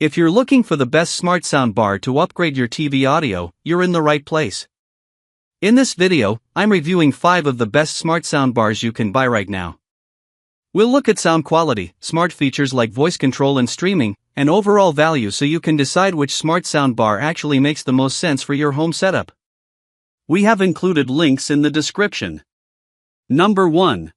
If you're looking for the best smart soundbar to upgrade your TV audio, you're in the right place. In this video, I'm reviewing 5 of the best smart soundbars you can buy right now. We'll look at sound quality, smart features like voice control and streaming, and overall value so you can decide which smart soundbar actually makes the most sense for your home setup. We have included links in the description. Number 1.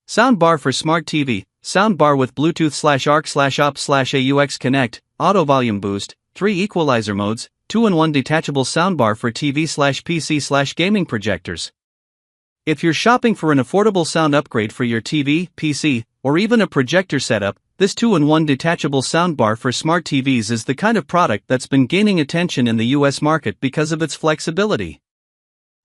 Soundbar for Smart TV. Soundbar with Bluetooth/ARC/op/AUX Connect, Auto Volume Boost, 3 equalizer modes, 2-in-1 detachable soundbar for TV/PC/gaming projectors. If you're shopping for an affordable sound upgrade for your TV, PC, or even a projector setup, this 2-in-1 detachable soundbar for smart TVs is the kind of product that's been gaining attention in the US market because of its flexibility.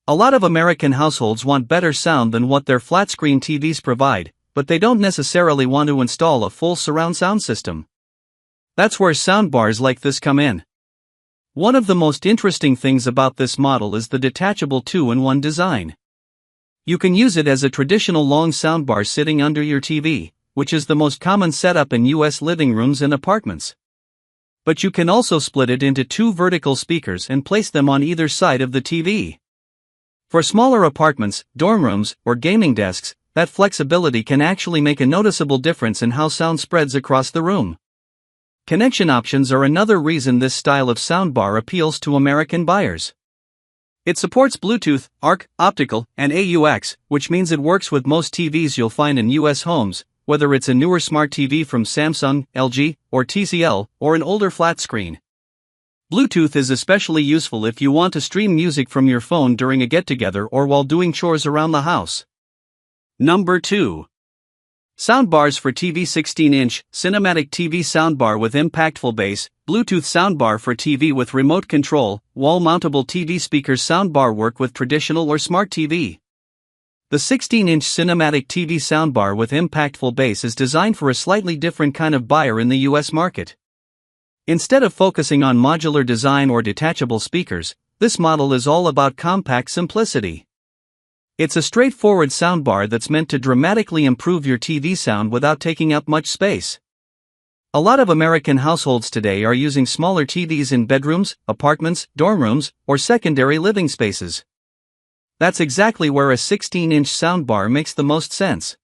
A lot of American households want better sound than what their flat-screen TVs provide, but they don't necessarily want to install a full surround sound system. That's where soundbars like this come in. One of the most interesting things about this model is the detachable 2-in-1 design. You can use it as a traditional long soundbar sitting under your TV, which is the most common setup in US living rooms and apartments. But you can also split it into 2 vertical speakers and place them on either side of the TV. For smaller apartments, dorm rooms, or gaming desks, that flexibility can actually make a noticeable difference in how sound spreads across the room. Connection options are another reason this style of soundbar appeals to American buyers. It supports Bluetooth, ARC, optical, and AUX, which means it works with most TVs you'll find in US homes, whether it's a newer smart TV from Samsung, LG, or TCL, or an older flat screen. Bluetooth is especially useful if you want to stream music from your phone during a get-together or while doing chores around the house. Number 2. Soundbars for TV. 16-inch, cinematic TV soundbar with impactful bass, Bluetooth soundbar for TV with remote control, wall-mountable TV speakers. Soundbar work with traditional or smart TV. The 16-inch cinematic TV soundbar with impactful bass is designed for a slightly different kind of buyer in the US market. Instead of focusing on modular design or detachable speakers, this model is all about compact simplicity. It's a straightforward soundbar that's meant to dramatically improve your TV sound without taking up much space. A lot of American households today are using smaller TVs in bedrooms, apartments, dorm rooms, or secondary living spaces. That's exactly where a 16-inch soundbar makes the most sense.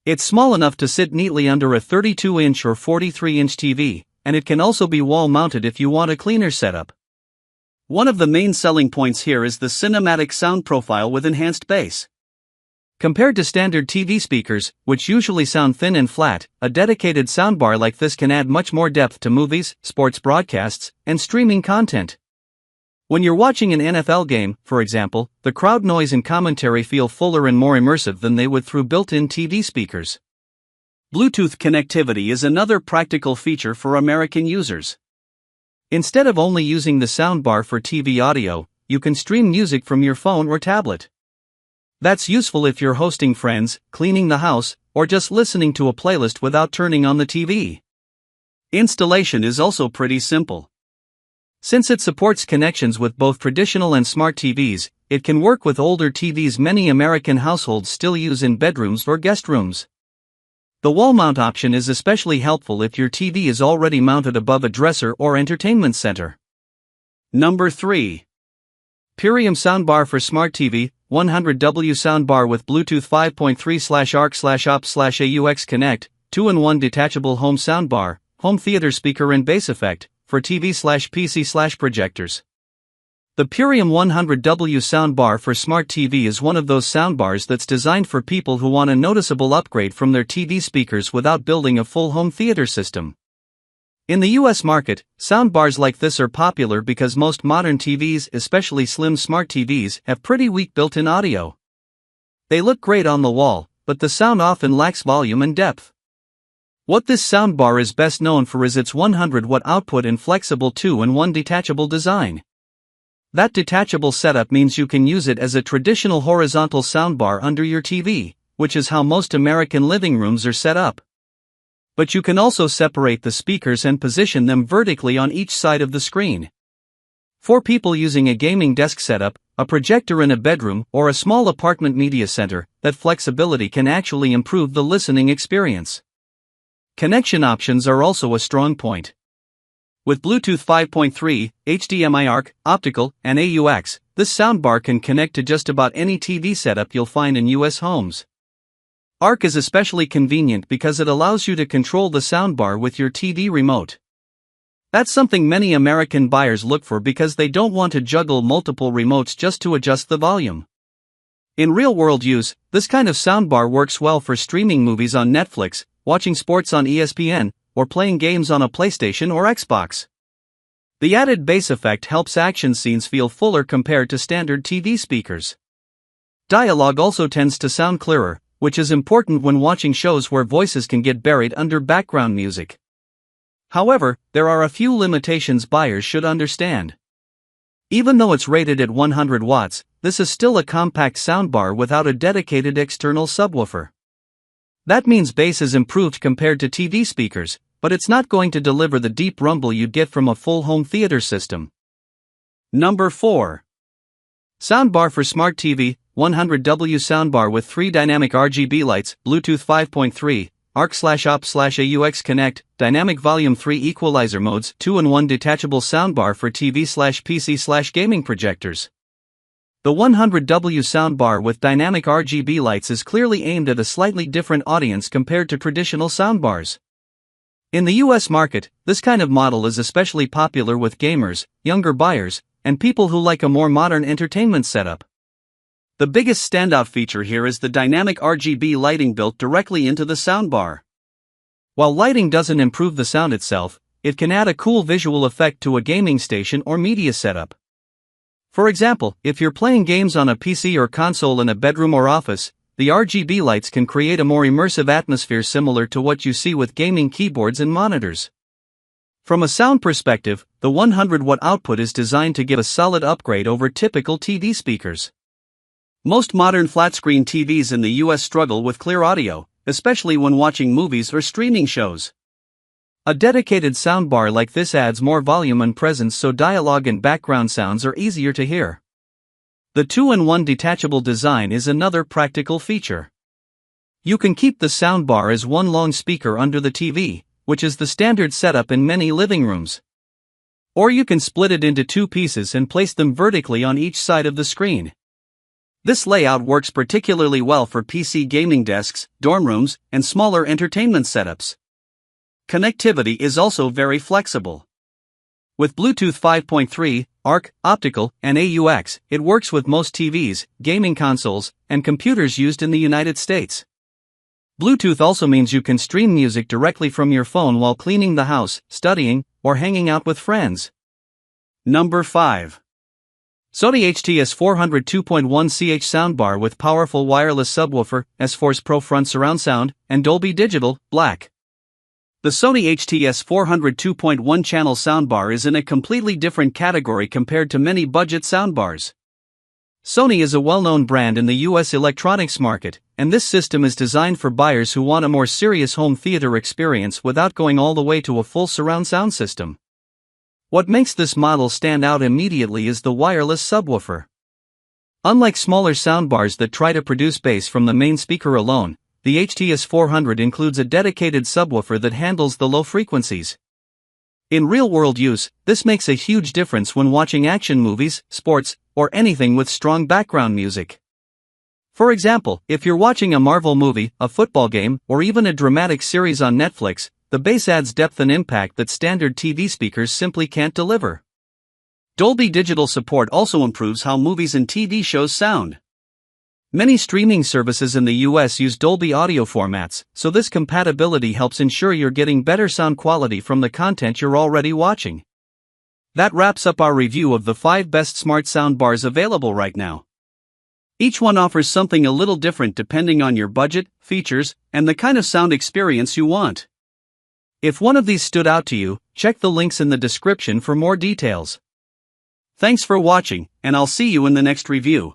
It's small enough to sit neatly under a 32-inch or 43-inch TV, and it can also be wall-mounted if you want a cleaner setup. One of the main selling points here is the cinematic sound profile with enhanced bass. Compared to standard TV speakers, which usually sound thin and flat, a dedicated soundbar like this can add much more depth to movies, sports broadcasts, and streaming content. When you're watching an NFL game, for example, the crowd noise and commentary feel fuller and more immersive than they would through built-in TV speakers. Bluetooth connectivity is another practical feature for American users. Instead of only using the soundbar for TV audio, you can stream music from your phone or tablet. That's useful if you're hosting friends, cleaning the house, or just listening to a playlist without turning on the TV. Installation is also pretty simple. Since it supports connections with both traditional and smart TVs, it can work with older TVs many American households still use in bedrooms or guest rooms. The wall mount option is especially helpful if your TV is already mounted above a dresser or entertainment center. Number 3. Purium soundbar for smart TV, 100W soundbar with Bluetooth 5.3/ARC/op/AUX Connect, 2-in-1 detachable home soundbar, home theater speaker and bass effect, for TV/PC/projectors. The Purium 100W soundbar for smart TV is one of those soundbars that's designed for people who want a noticeable upgrade from their TV speakers without building a full home theater system. In the US market, soundbars like this are popular because most modern TVs, especially slim smart TVs, have pretty weak built-in audio. They look great on the wall, but the sound often lacks volume and depth. What this soundbar is best known for is its 100-watt output and flexible 2-in-1 detachable design. That detachable setup means you can use it as a traditional horizontal soundbar under your TV, which is how most American living rooms are set up. But you can also separate the speakers and position them vertically on each side of the screen. For people using a gaming desk setup, a projector in a bedroom, or a small apartment media center, that flexibility can actually improve the listening experience. Connection options are also a strong point. With Bluetooth 5.3, HDMI ARC, optical, and AUX, this soundbar can connect to just about any TV setup you'll find in US homes. ARC is especially convenient because it allows you to control the soundbar with your TV remote. That's something many American buyers look for because they don't want to juggle multiple remotes just to adjust the volume. In real-world use, this kind of soundbar works well for streaming movies on Netflix, watching sports on ESPN, or playing games on a PlayStation or Xbox. The added bass effect helps action scenes feel fuller compared to standard TV speakers. Dialogue also tends to sound clearer, which is important when watching shows where voices can get buried under background music. However, there are a few limitations buyers should understand. Even though it's rated at 100 watts, this is still a compact soundbar without a dedicated external subwoofer. That means bass is improved compared to TV speakers, but it's not going to deliver the deep rumble you'd get from a full home theater system. Number 4. Soundbar for Smart TV, 100W soundbar with 3 dynamic RGB lights, Bluetooth 5.3, ARC/op/AUX Connect, dynamic volume 3 equalizer modes, 2-in-1 detachable soundbar for TV/PC/gaming projectors. The 100W soundbar with dynamic RGB lights is clearly aimed at a slightly different audience compared to traditional soundbars. In the US market, this kind of model is especially popular with gamers, younger buyers, and people who like a more modern entertainment setup. The biggest standout feature here is the dynamic RGB lighting built directly into the soundbar. While lighting doesn't improve the sound itself, it can add a cool visual effect to a gaming station or media setup. For example, if you're playing games on a PC or console in a bedroom or office, the RGB lights can create a more immersive atmosphere similar to what you see with gaming keyboards and monitors. From a sound perspective, the 100-watt output is designed to give a solid upgrade over typical TV speakers. Most modern flat-screen TVs in the US struggle with clear audio, especially when watching movies or streaming shows. A dedicated soundbar like this adds more volume and presence so dialogue and background sounds are easier to hear. The 2-in-1 detachable design is another practical feature. You can keep the soundbar as one long speaker under the TV, which is the standard setup in many living rooms. Or you can split it into 2 pieces and place them vertically on each side of the screen. This layout works particularly well for PC gaming desks, dorm rooms, and smaller entertainment setups. Connectivity is also very flexible. With Bluetooth 5.3, ARC, optical, and AUX, it works with most TVs, gaming consoles, and computers used in the United States. Bluetooth also means you can stream music directly from your phone while cleaning the house, studying, or hanging out with friends. Number 5. Sony HTS400 2.1ch soundbar with powerful wireless subwoofer, S-Force Pro front surround sound, and Dolby Digital, black. The Sony HTS400 2.1 channel soundbar is in a completely different category compared to many budget soundbars. Sony is a well-known brand in the US electronics market, and this system is designed for buyers who want a more serious home theater experience without going all the way to a full surround sound system. What makes this model stand out immediately is the wireless subwoofer. Unlike smaller soundbars that try to produce bass from the main speaker alone, the HTS400 includes a dedicated subwoofer that handles the low frequencies. In real-world use, this makes a huge difference when watching action movies, sports, or anything with strong background music. For example, if you're watching a Marvel movie, a football game, or even a dramatic series on Netflix, the bass adds depth and impact that standard TV speakers simply can't deliver. Dolby Digital support also improves how movies and TV shows sound. Many streaming services in the US use Dolby audio formats, so this compatibility helps ensure you're getting better sound quality from the content you're already watching. That wraps up our review of the 5 best smart soundbars available right now. Each one offers something a little different depending on your budget, features, and the kind of sound experience you want. If one of these stood out to you, check the links in the description for more details. Thanks for watching, and I'll see you in the next review.